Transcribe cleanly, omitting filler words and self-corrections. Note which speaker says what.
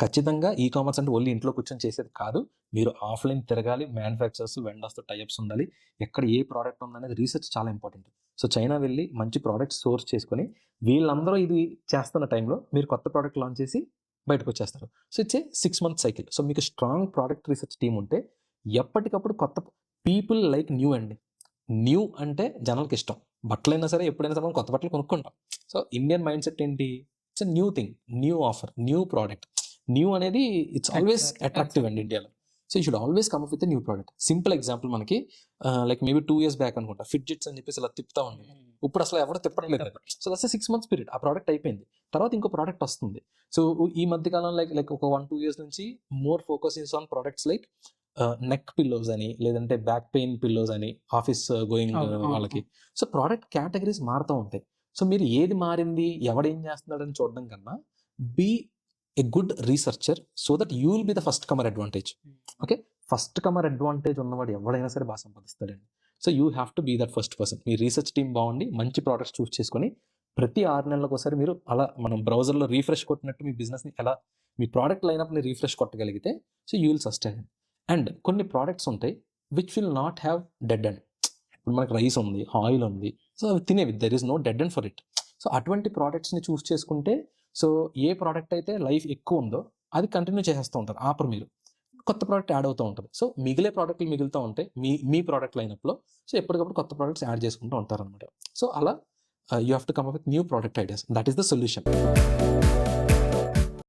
Speaker 1: ఖచ్చితంగా e commerce అంటే only ఇంట్లో కూర్చొని చేసేది కాదు. మీరు ఆఫ్‌లైన్ తిరగాలి. మ్యానుఫ్యాక్చరర్స్, వెండర్స్‌తో టైఅప్స్ ఉండాలి. ఎక్కడ ఏ ప్రోడక్ట్ ఉందనేది రీసెర్చ్ చాలా ఇంపార్టెంట్. సో, చైనా వెళ్లి మంచి ప్రోడక్ట్స్ సోర్స్ చేసుకొని, వీళ్ళందరూ ఇది చేస్తున్న టైంలో మీరు కొత్త ప్రోడక్ట్ లాంచ్ చేసి బయటకొచ్చేస్తారు. So, it's a 6 months cycle. So, మీకు స్ట్రాంగ్ ప్రోడక్ట్ రీసెర్చ్ టీమ్ ఉంటే ఎప్పటికప్పుడు కొత్త పీపుల్ లైక్ న్యూ అండి. న్యూ అంటే జనాలకిష్టం. బట్టలైనా సరే ఎప్పుడైనా సరే మనం కొత్త బట్టలు కొనుక్కుంటాం. సో, ఇండియన్ మైండ్ సెట్ ఏంటి? It's a new thing, new offer, new product. New అనేది ఇట్స్ ఆల్వేస్ అట్రాక్టివ్ అండి ఇండియాలో. So, you should always come up with a new product. Simple example మనకి లైక్ మేబీ 2 ఇయర్స్ బ్యాక్ అనుకుంటా ఫిడ్జెట్స్ అని చెప్పేసి ఇలా తిప్పుతా ఉంది. ఇప్పుడు అసలు ఎవరు తిప్పట్లేదు. So, that's a 6 months period. ఆ ప్రోడక్ట్ అయిపోయింది. తర్వాత ఇంకో ప్రోడక్ట్ వస్తుంది. సో, ఈ మధ్య కాలంలో లైక్ ఒక 1-2 ఇయర్స్ నుంచి more focus is on products like neck pillows అని, లేదంటే బ్యాక్ పెయిన్ పిల్లోస్ అని, ఆఫీస్ గోయింగ్ వాళ్ళకి. సో, ప్రోడక్ట్ కేటగిరీస్ మారుతూ ఉంటాయి. సో, మీరు ఏది మారింది, ఎవడేం చేస్తున్నాడని చూడడం కన్నా be a good researcher so that you will be the first comer advantage. Okay, first comer advantage ఉన్నవాడు ఎవడైనా సరే బాగా సంపాదిస్తాడండి. So, you have to be that first person. మీ రీసెర్చ్ టీమ్ బాగుండి మంచి ప్రోడక్ట్స్ చూస్ చేసుకొని ప్రతి 6 నెలలకు ఒకసారి మీరు అలా మనం బ్రౌజర్లో రీఫ్రెష్ కొట్టినట్టు మీ బిజినెస్ని ఎలా మీ ప్రోడక్ట్ లైనప్ని రీఫ్రెష్ కొట్టగలిగితే so you will sustain. And కొన్ని ప్రోడక్ట్స్ ఉంటాయి which will not have dead end. ఇప్పుడు మనకి రైస్ ఉంది, ఆయిల్ ఉంది, సో అవి తినేవి, there is no dead end for it. So అటువంటి ప్రోడక్ట్స్ని చూస్ చేసుకుంటే సో ఏ ప్రోడక్ట్ అయితే లైఫ్ ఎక్కువ ఉందో అది కంటిన్యూ చేసేస్తూ ఉంటారు, ఆపరు మీరు. కొత్త ప్రోడక్ట్ యాడ్ అవుతూ ఉంటుంది. సో మిగిలే ప్రోడక్ట్లు మిగులుతూ ఉంటాయి మీ ప్రోడక్ట్ లైనప్లో. సో ఎప్పటికప్పుడు కొత్త ప్రోడక్ట్స్ యాడ్ చేసుకుంటూ ఉంటారు అనమాట. సో అలా you have to come up with new product ideas. That is the solution.